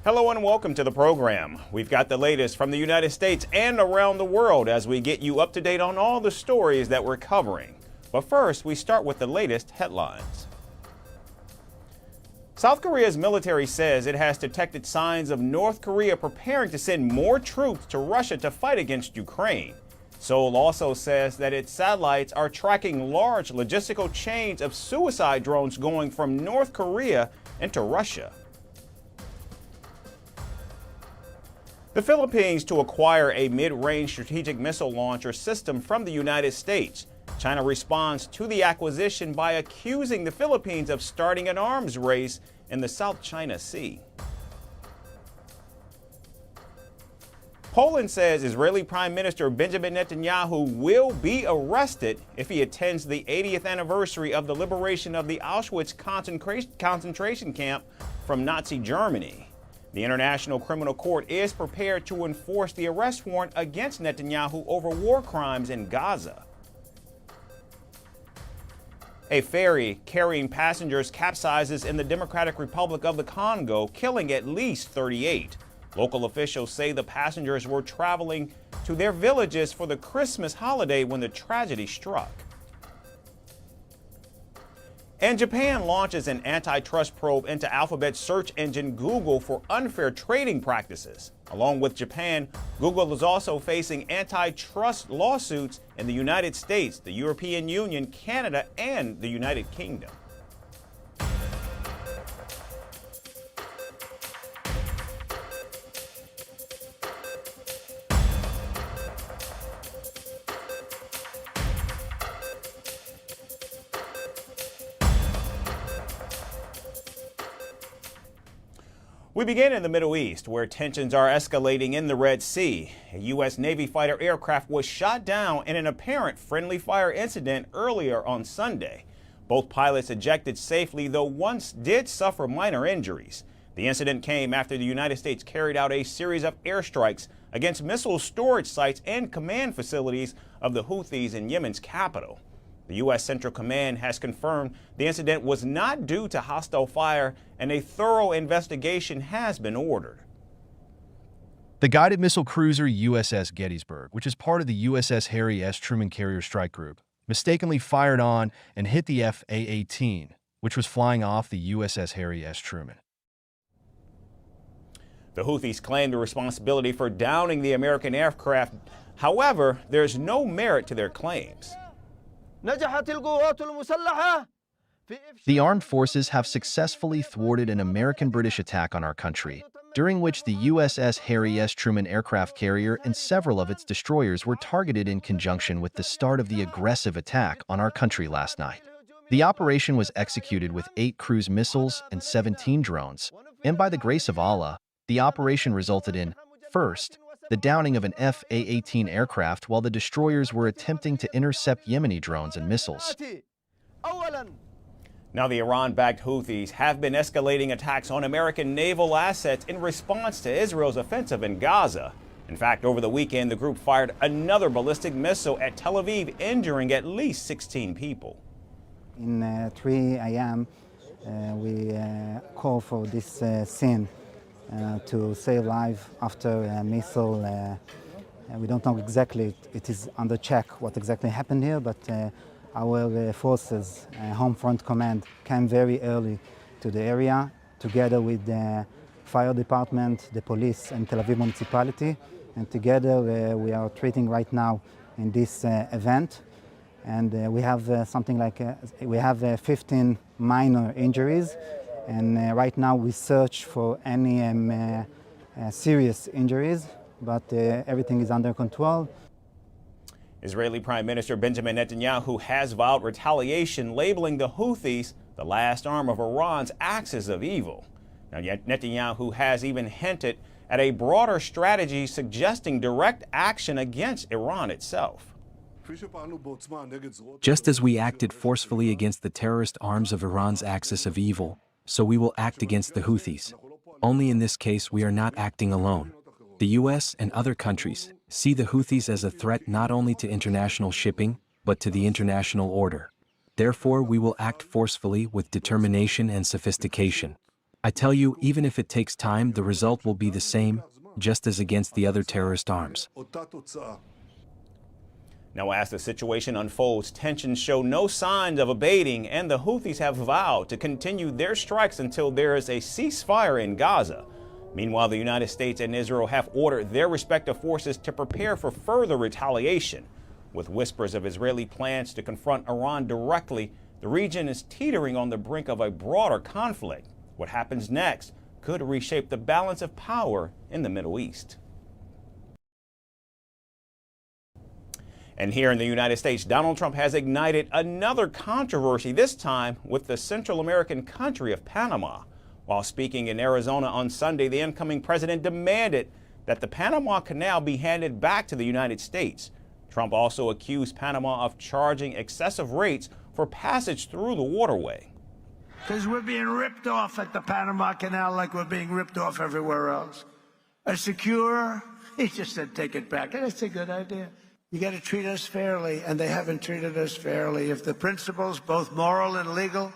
Hello and welcome to the program. We've got the latest from the United States and around the world as we get you up to date on all the stories that we're covering. But first, we start with the latest headlines. South Korea's military says it has detected signs of North Korea preparing to send more troops to Russia to fight against Ukraine. Seoul also says that its satellites are tracking large logistical chains of suicide drones going from North Korea into Russia. The Philippines to acquire a mid-range strategic missile launcher system from the United States. China responds to the acquisition by accusing the Philippines of starting an arms race in the South China Sea. Poland says Israeli Prime Minister Benjamin Netanyahu will be arrested if he attends the 80th anniversary of the liberation of the Auschwitz concentration camp from Nazi Germany. The International Criminal Court is prepared to enforce the arrest warrant against Netanyahu over war crimes in Gaza. A ferry carrying passengers capsizes in the Democratic Republic of the Congo, killing at least 38. Local officials say the passengers were traveling to their villages for the Christmas holiday when the tragedy struck. And Japan launches an antitrust probe into Alphabet's search engine Google for unfair trading practices. Along with Japan, Google is also facing antitrust lawsuits in the United States, the European Union, Canada, and the United Kingdom. We begin in the Middle East, where tensions are escalating in the Red Sea. A U.S. Navy fighter aircraft was shot down in an apparent friendly fire incident earlier on Sunday. Both pilots ejected safely, though one did suffer minor injuries. The incident came after the United States carried out a series of airstrikes against missile storage sites and command facilities of the Houthis in Yemen's capital. The U.S. Central Command has confirmed the incident was not due to hostile fire, and a thorough investigation has been ordered. The guided missile cruiser USS Gettysburg, which is part of the USS Harry S. Truman Carrier Strike Group, mistakenly fired on and hit the F-A-18, which was flying off the USS Harry S. Truman. The Houthis claim the responsibility for downing the American aircraft. However, there's no merit to their claims. The armed forces have successfully thwarted an American-British attack on our country, during which the USS Harry S. Truman aircraft carrier and several of its destroyers were targeted in conjunction with the start of the aggressive attack on our country last night. The operation was executed with 8 cruise missiles and 17 drones, and by the grace of Allah, the operation resulted in, first, the downing of an F-A-18 aircraft while the destroyers were attempting to intercept Yemeni drones and missiles. Now, the Iran-backed Houthis have been escalating attacks on American naval assets in response to Israel's offensive in Gaza. In fact, over the weekend, the group fired another ballistic missile at Tel Aviv, injuring at least 16 people. In 3 a.m., we call for this scene to save life after a missile. We don't know exactly, it is under check what exactly happened here, but our forces, Home Front Command, came very early to the area together with the fire department, the police, and Tel Aviv municipality. And together we are treating right now in this event. And we have something like, we have 15 minor injuries. And right now we search for any serious injuries, but everything is under control. Israeli Prime Minister Benjamin Netanyahu has vowed retaliation, labeling the Houthis the last arm of Iran's axis of evil. Now, yet Netanyahu has even hinted at a broader strategy suggesting direct action against Iran itself. Just as we acted forcefully against the terrorist arms of Iran's axis of evil, so we will act against the Houthis. Only in this case we are not acting alone. The U.S. and other countries see the Houthis as a threat not only to international shipping, but to the international order. Therefore, we will act forcefully with determination and sophistication. I tell you, even if it takes time, the result will be the same, just as against the other terrorist arms. Now, as the situation unfolds, tensions show no signs of abating, and the Houthis have vowed to continue their strikes until there is a ceasefire in Gaza. Meanwhile, the United States and Israel have ordered their respective forces to prepare for further retaliation. With whispers of Israeli plans to confront Iran directly, the region is teetering on the brink of a broader conflict. What happens next could reshape the balance of power in the Middle East. And here in the United States, Donald Trump has ignited another controversy, this time with the Central American country of Panama. While speaking in Arizona on Sunday, the incoming president demanded that the Panama Canal be handed back to the United States. Trump also accused Panama of charging excessive rates for passage through the waterway. Because we're being ripped off at the Panama Canal like we're being ripped off everywhere else. He just said, take it back. And that's a good idea. You got to treat us fairly, and they haven't treated us fairly. If the principles, both moral and legal,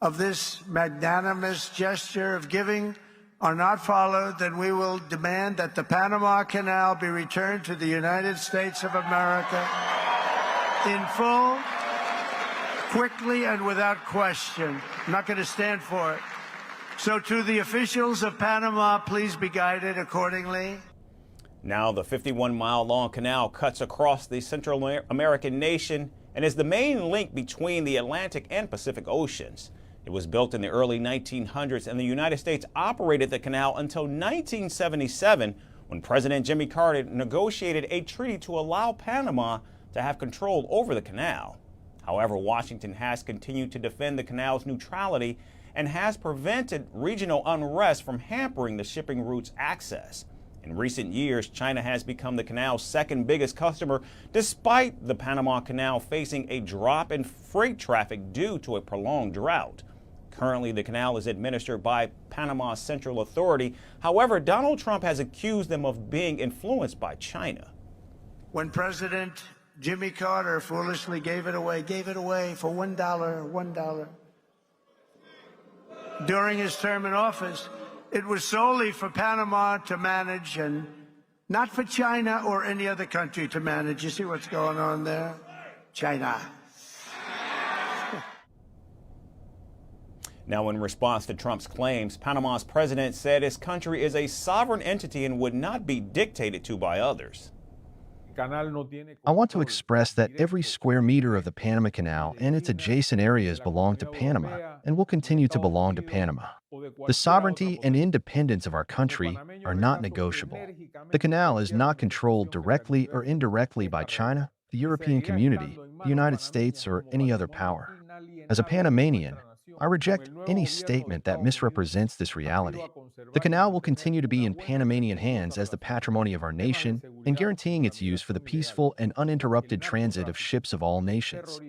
of this magnanimous gesture of giving are not followed, then we will demand that the Panama Canal be returned to the United States of America in full, quickly, and without question. I'm not going to stand for it. So to the officials of Panama, please be guided accordingly. Now, the 51-mile-long canal cuts across the Central American nation and is the main link between the Atlantic and Pacific Oceans. It was built in the early 1900s, and the United States operated the canal until 1977, when President Jimmy Carter negotiated a treaty to allow Panama to have control over the canal. However, Washington has continued to defend the canal's neutrality and has prevented regional unrest from hampering the shipping route's access. In recent years, China has become the canal's second biggest customer, despite the Panama Canal facing a drop in freight traffic due to a prolonged drought. Currently, the canal is administered by Panama's Central Authority. However, Donald Trump has accused them of being influenced by China. When President Jimmy Carter foolishly gave it away for $1. During his term in office, it was solely for Panama to manage and not for China or any other country to manage. You see what's going on there? China. Now, in response to Trump's claims, Panama's president said his country is a sovereign entity and would not be dictated to by others. I want to express that every square meter of the Panama Canal and its adjacent areas belong to Panama and will continue to belong to Panama. The sovereignty and independence of our country are not negotiable. The canal is not controlled directly or indirectly by China, the European community, the United States, or any other power. As a Panamanian, I reject any statement that misrepresents this reality. The canal will continue to be in Panamanian hands as the patrimony of our nation and guaranteeing its use for the peaceful and uninterrupted transit of ships of all nations.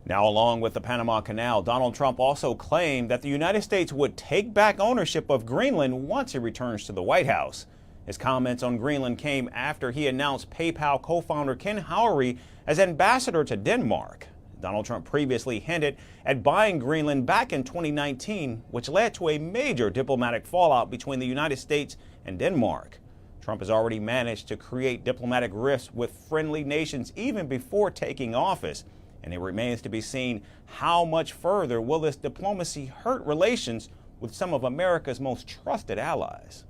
Now, along with the Panama Canal, Donald Trump also claimed that the United States would take back ownership of Greenland once he returns to the White House. His comments on Greenland came after he announced PayPal co-founder Ken Houthis as ambassador to Denmark. Donald Trump previously hinted at buying Greenland back in 2019, which led to a major diplomatic fallout between the United States and Denmark. Trump has already managed to create diplomatic rifts with friendly nations even before taking office, and it remains to be seen how much further will this diplomacy hurt relations with some of America's most trusted allies.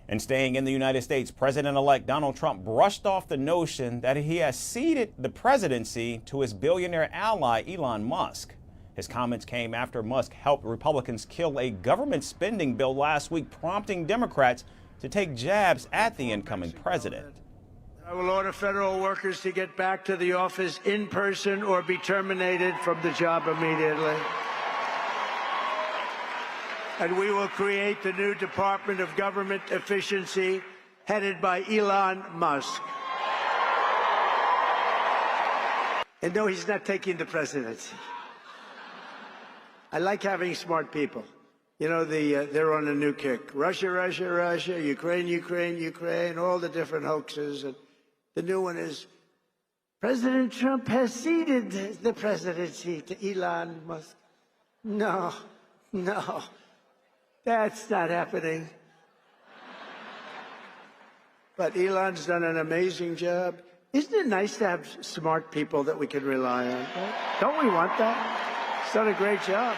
And staying in the United States, President-elect Donald Trump brushed off the notion that he has ceded the presidency to his billionaire ally, Elon Musk. His comments came after Musk helped Republicans kill a government spending bill last week, prompting Democrats to take jabs at the incoming president. I will order federal workers to get back to the office in person or be terminated from the job immediately. And we will create the new Department of Government Efficiency headed by Elon Musk. And no, he's not taking the presidency. I like having smart people. You know, they're on a new kick. Russia, Russia, Russia, Ukraine, Ukraine, Ukraine, all the different hoaxes. And the new one is President Trump has ceded the presidency to Elon Musk. No, that's not happening. But Elon's done an amazing job. Isn't it nice to have smart people that we can rely on? Right? Don't we want that? He's done a great job.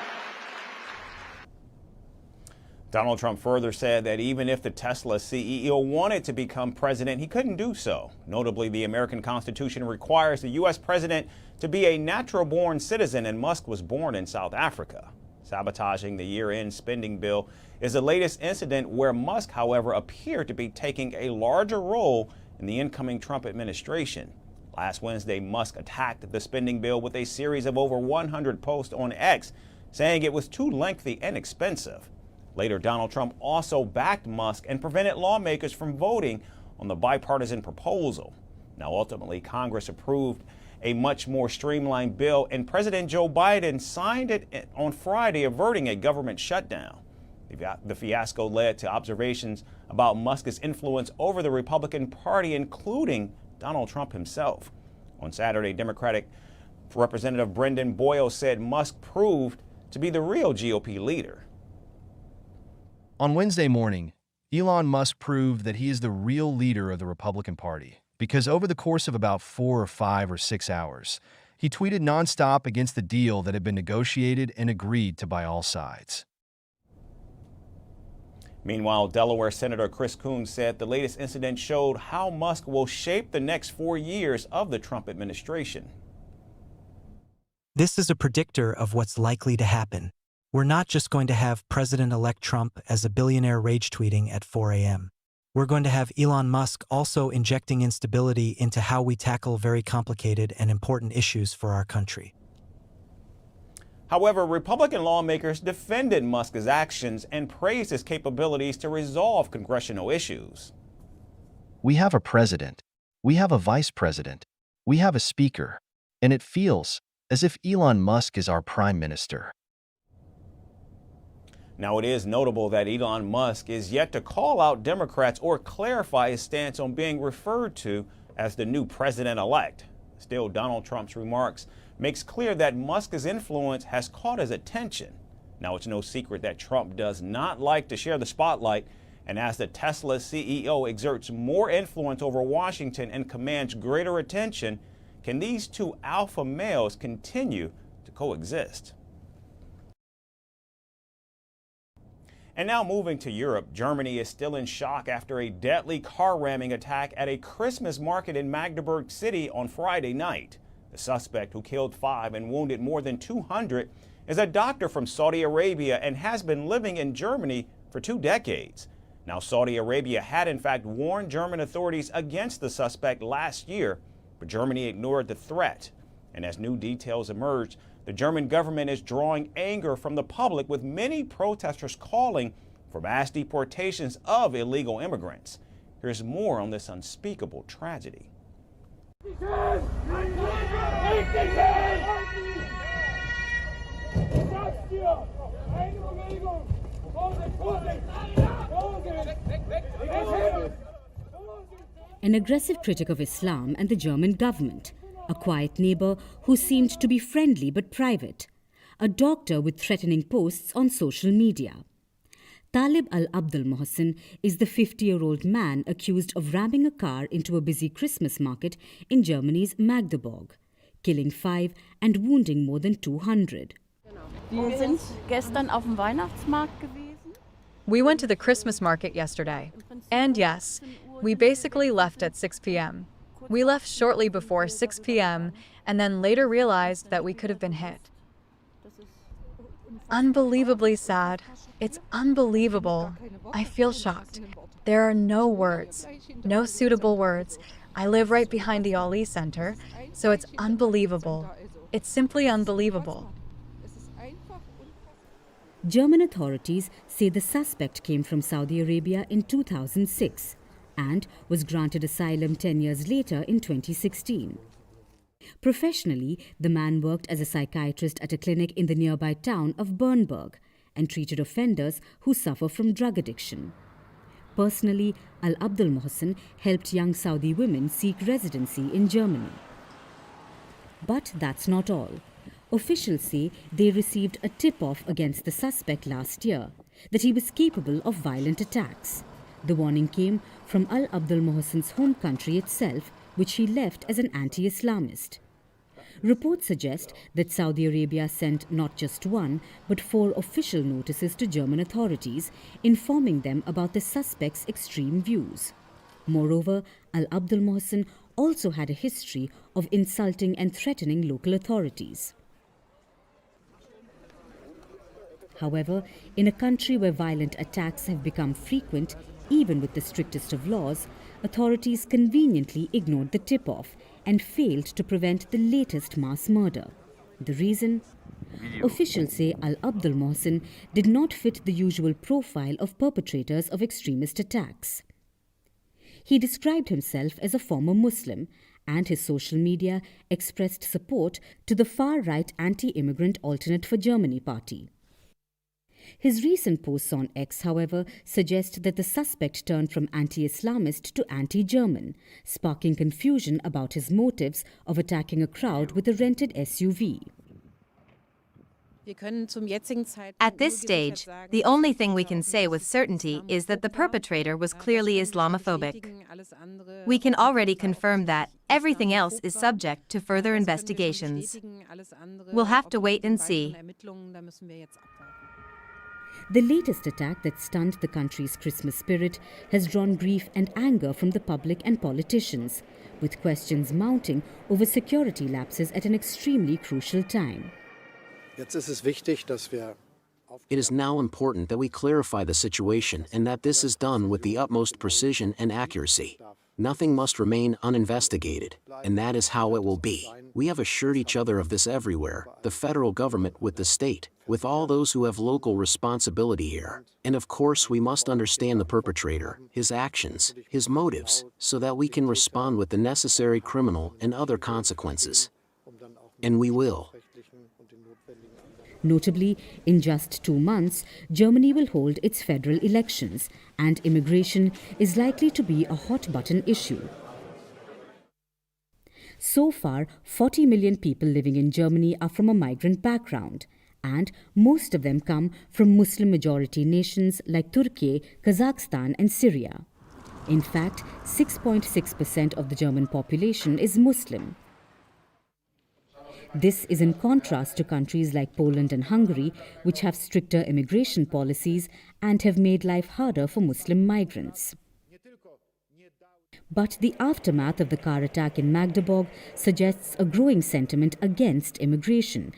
Donald Trump further said that even if the Tesla CEO wanted to become president, he couldn't do so. Notably, the American Constitution requires the U.S. president to be a natural-born citizen, and Musk was born in South Africa. Sabotaging the year-end spending bill is the latest incident where Musk, however, appeared to be taking a larger role in the incoming Trump administration. Last Wednesday, Musk attacked the spending bill with a series of over 100 posts on X, saying it was too lengthy and expensive. Later, Donald Trump also backed Musk and prevented lawmakers from voting on the bipartisan proposal. Now, ultimately, Congress approved a much more streamlined bill, and President Joe Biden signed it on Friday, averting a government shutdown. The fiasco led to observations about Musk's influence over the Republican Party, including Donald Trump himself. On Saturday, Democratic Representative Brendan Boyle said Musk proved to be the real GOP leader. On Wednesday morning, Elon Musk proved that he is the real leader of the Republican Party because over the course of about 4 or 5 or 6 hours, he tweeted nonstop against the deal that had been negotiated and agreed to by all sides. Meanwhile, Delaware Senator Chris Coons said the latest incident showed how Musk will shape the next 4 years of the Trump administration. This is a predictor of what's likely to happen. We're not just going to have President-elect Trump as a billionaire rage tweeting at 4 a.m. We're going to have Elon Musk also injecting instability into how we tackle very complicated and important issues for our country. However, Republican lawmakers defended Musk's actions and praised his capabilities to resolve congressional issues. We have a president, we have a vice president, we have a speaker, and it feels as if Elon Musk is our prime minister. Now, it is notable that Elon Musk is yet to call out Democrats or clarify his stance on being referred to as the new president-elect. Still, Donald Trump's remarks makes clear that Musk's influence has caught his attention. Now, it's no secret that Trump does not like to share the spotlight, and as the Tesla CEO exerts more influence over Washington and commands greater attention, can these two alpha males continue to coexist? And now moving to Europe, Germany is still in shock after a deadly car ramming attack at a Christmas market in Magdeburg City on Friday night. The suspect, who killed 5 and wounded more than 200, is a doctor from Saudi Arabia and has been living in Germany for 2 decades. Now, Saudi Arabia had in fact warned German authorities against the suspect last year, but Germany ignored the threat. And as new details emerged, the German government is drawing anger from the public, with many protesters calling for mass deportations of illegal immigrants. Here's more on this unspeakable tragedy. An aggressive critic of Islam and the German government, a quiet neighbor who seemed to be friendly but private, a doctor with threatening posts on social media. Talib al-Abdul Mohsen is the 50-year-old man accused of ramming a car into a busy Christmas market in Germany's Magdeburg, killing 5 and wounding more than 200. Wir sind gestern auf dem Weihnachtsmarkt gewesen. We went to the Christmas market yesterday, and yes, we basically left at 6 p.m. We left shortly before 6 p.m. and then later realized that we could have been hit. Unbelievably sad. It's unbelievable. I feel shocked. There are no words, no suitable words. I live right behind the Ali Center, so it's unbelievable. It's simply unbelievable. German authorities say the suspect came from Saudi Arabia in 2006 and was granted asylum 10 years later in 2016. Professionally, the man worked as a psychiatrist at a clinic in the nearby town of Bernburg and treated offenders who suffer from drug addiction. Personally, Al-Abdul Mohsen helped young Saudi women seek residency in Germany. But that's not all. Officials say they received a tip-off against the suspect last year, that he was capable of violent attacks. The warning came from Al Abdul Mohsen's home country itself, which he left as an anti-Islamist. Reports suggest that Saudi Arabia sent not just one, but 4 official notices to German authorities, informing them about the suspect's extreme views. Moreover, Al Abdul Mohsen also had a history of insulting and threatening local authorities. However, in a country where violent attacks have become frequent, even with the strictest of laws, authorities conveniently ignored the tip-off and failed to prevent the latest mass murder. The reason? Officials say Al Abdul Mohsen did not fit the usual profile of perpetrators of extremist attacks. He described himself as a former Muslim, and his social media expressed support to the far-right anti-immigrant Alternate for Germany party. His recent posts on X, however, suggest that the suspect turned from anti-Islamist to anti-German, sparking confusion about his motives of attacking a crowd with a rented SUV. At this stage, the only thing we can say with certainty is that the perpetrator was clearly Islamophobic. We can already confirm that everything else is subject to further investigations. We'll have to wait and see. The latest attack that stunned the country's Christmas spirit has drawn grief and anger from the public and politicians, with questions mounting over security lapses at an extremely crucial time. It is now important that we clarify the situation and that this is done with the utmost precision and accuracy. Nothing must remain uninvestigated, and that is how it will be. We have assured each other of this everywhere, the federal government with the state, with all those who have local responsibility here. And of course we must understand the perpetrator, his actions, his motives, so that we can respond with the necessary criminal and other consequences. And we will. Notably, in just 2 months, Germany will hold its federal elections, and immigration is likely to be a hot-button issue. So far, 40 million people living in Germany are from a migrant background, and most of them come from Muslim-majority nations like Turkey, Kazakhstan and Syria. In fact, 6.6% of the German population is Muslim. This is in contrast to countries like Poland and Hungary, which have stricter immigration policies and have made life harder for Muslim migrants. But the aftermath of the car attack in Magdeburg suggests a growing sentiment against immigration,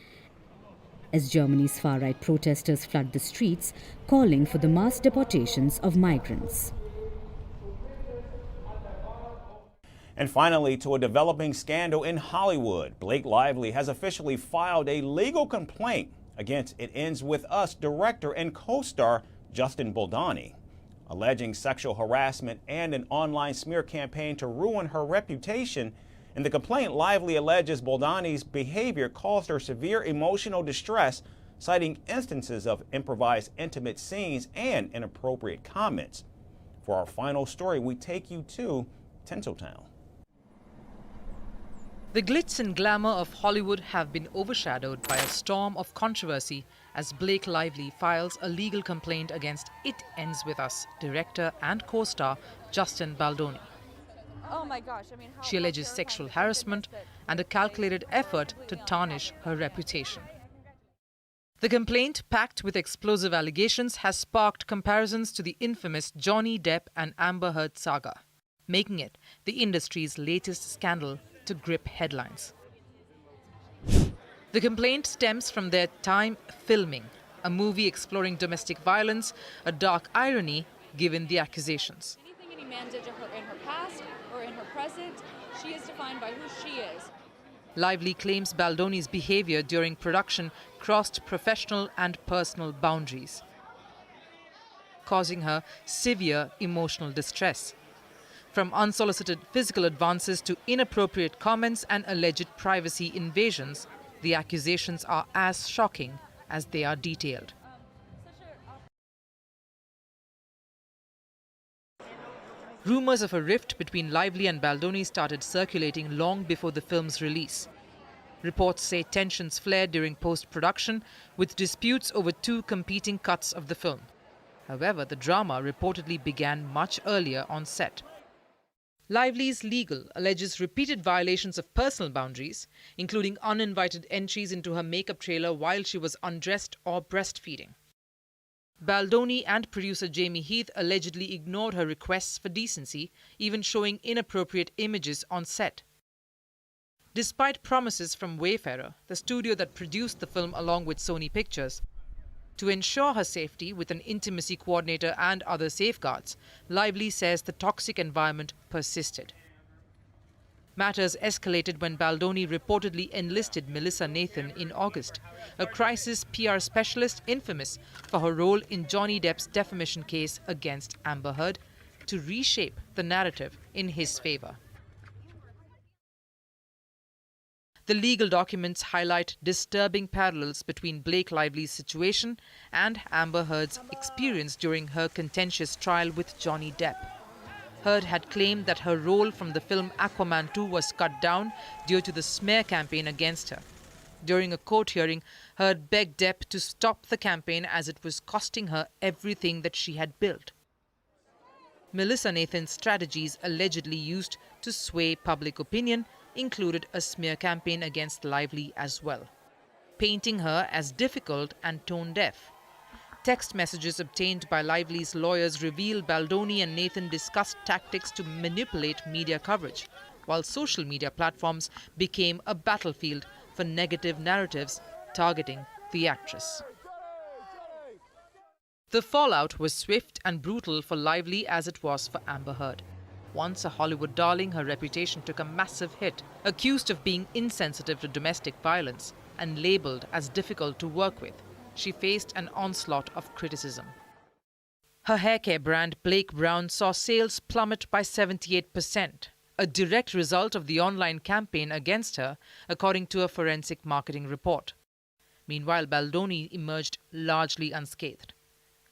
as Germany's far-right protesters flood the streets, calling for the mass deportations of migrants. And finally, to a developing scandal in Hollywood. Blake Lively has officially filed a legal complaint against It Ends With Us director and co-star Justin Baldoni, alleging sexual harassment and an online smear campaign to ruin her reputation. In the complaint, Lively alleges Baldoni's behavior caused her severe emotional distress, citing instances of improvised intimate scenes and inappropriate comments. For our final story, we take you to Tinseltown. The glitz and glamour of Hollywood have been overshadowed by a storm of controversy as Blake Lively files a legal complaint against It Ends With Us director and co-star Justin Baldoni. Oh my gosh, She alleges sexual harassment and a calculated effort to tarnish her reputation. The complaint, packed with explosive allegations, has sparked comparisons to the infamous Johnny Depp and Amber Heard saga, making it the industry's latest scandal to grip headlines. The complaint stems from their time filming a movie exploring domestic violence, a dark irony given the accusations. Anything any man did to her in her past or in her present, she is defined by who she is. Lively claims Baldoni's behavior during production crossed professional and personal boundaries, causing her severe emotional distress. From unsolicited physical advances to inappropriate comments and alleged privacy invasions, the accusations are as shocking as they are detailed. Rumors of a rift between Lively and Baldoni started circulating long before the film's release. Reports say tensions flared during post-production, with disputes over 2 competing cuts of the film. However, the drama reportedly began much earlier on set. Lively's legal alleges repeated violations of personal boundaries, including uninvited entries into her makeup trailer while she was undressed or breastfeeding. Baldoni and producer Jamie Heath allegedly ignored her requests for decency, even showing inappropriate images on set. Despite promises from Wayfarer, the studio that produced the film along with Sony Pictures, to ensure her safety with an intimacy coordinator and other safeguards, Lively says the toxic environment persisted. Matters escalated when Baldoni reportedly enlisted Melissa Nathan in August, a crisis PR specialist infamous for her role in Johnny Depp's defamation case against Amber Heard, to reshape the narrative in his favor. The legal documents highlight disturbing parallels between Blake Lively's situation and Amber Heard's experience during her contentious trial with Johnny Depp. Heard had claimed that her role from the film Aquaman 2 was cut down due to the smear campaign against her. During a court hearing, Heard begged Depp to stop the campaign as it was costing her everything that she had built. Melissa Nathan's strategies allegedly used to sway public opinion included a smear campaign against Lively as well, painting her as difficult and tone-deaf. Text messages obtained by Lively's lawyers reveal Baldoni and Nathan discussed tactics to manipulate media coverage, while social media platforms became a battlefield for negative narratives targeting the actress. The fallout was swift and brutal for Lively as it was for Amber Heard. Once a Hollywood darling, her reputation took a massive hit, accused of being insensitive to domestic violence and labelled as difficult to work with. She faced an onslaught of criticism. Her haircare brand Blake Brown saw sales plummet by 78%, a direct result of the online campaign against her, according to a forensic marketing report. Meanwhile, Baldoni emerged largely unscathed.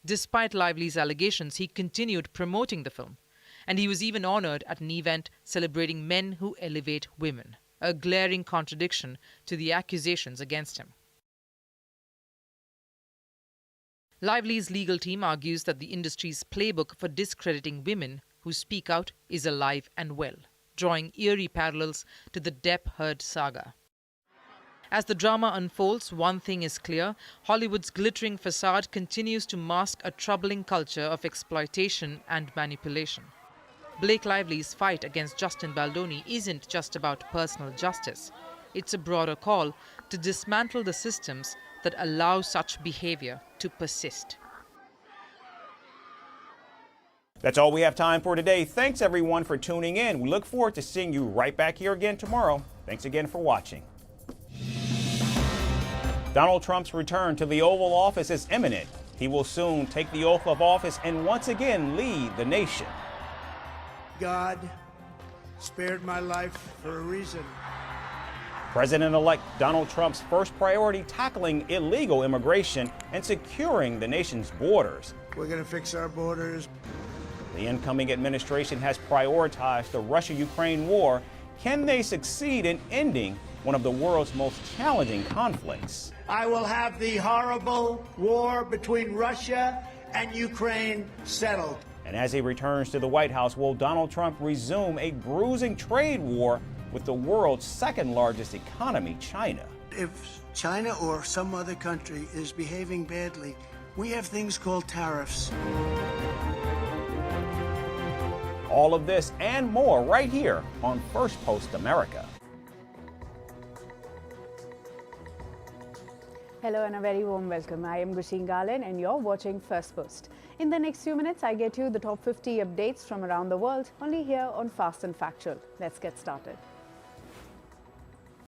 Despite Lively's allegations, he continued promoting the film, and he was even honoured at an event celebrating men who elevate women, a glaring contradiction to the accusations against him. Lively's legal team argues that the industry's playbook for discrediting women who speak out is alive and well, drawing eerie parallels to the Depp-Heard saga. As the drama unfolds, one thing is clear: Hollywood's glittering facade continues to mask a troubling culture of exploitation and manipulation. Blake Lively's fight against Justin Baldoni isn't just about personal justice. It's a broader call to dismantle the systems that allow such behavior to persist. That's all we have time for today. Thanks everyone for tuning in. We look forward to seeing you right back here again tomorrow. Thanks again for watching. Donald Trump's return to the Oval Office is imminent. He will soon take the oath of office and once again lead the nation. God spared my life for a reason. President-elect Donald Trump's first priority: tackling illegal immigration and securing the nation's borders. We're going to fix our borders. The incoming administration has prioritized the Russia-Ukraine war. Can they succeed in ending one of the world's most challenging conflicts? I will have the horrible war between Russia and Ukraine settled. And as he returns to the White House, will Donald Trump resume a bruising trade war with the world's second largest economy, China? If China or some other country is behaving badly, we have things called tariffs. All of this and more right here on Firstpost America. Hello and a very warm welcome. I am Gusheen Garland and you're watching Firstpost. In the next few minutes, I get you the top 50 updates from around the world, only here on Fast and Factual. Let's get started.